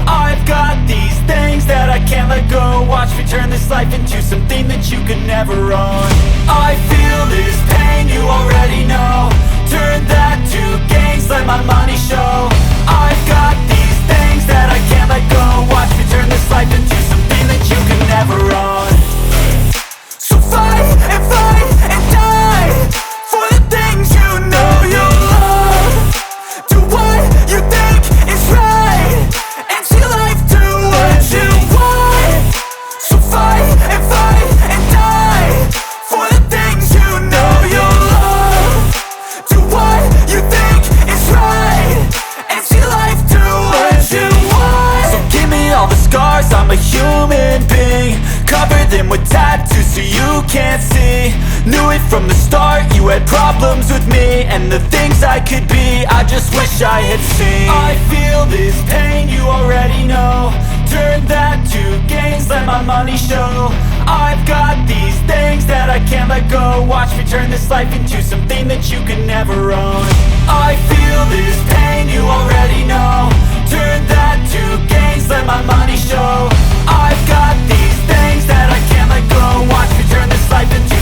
I've got these things that I can't let go. Watch me turn this life into something that you could never own. I feel this pain, you already know. Turn that to gains, let my money show. I've got these things that I can't let go. Watch me turn this life into something that you could never own. So fight and die for the things you know you love. Do what you think is right and see life do what you want. So fight and die for the things you know you love. Do what you think is right and see life do what you want. So give me all the scars, I'm a human being. Cover them with tattoos so you can't see. Knew it from the start, you had problems with me and the things I could be, I just wish I had seen. I feel this pain, you already know. Turn that to gains, let my money show. I've got these things that I can't let go. Watch me turn this life into something that you can never own. I feel this pain, you already know. Turn that to gains, let my money show. I've got these things that I can't let go. Watch me turn this life into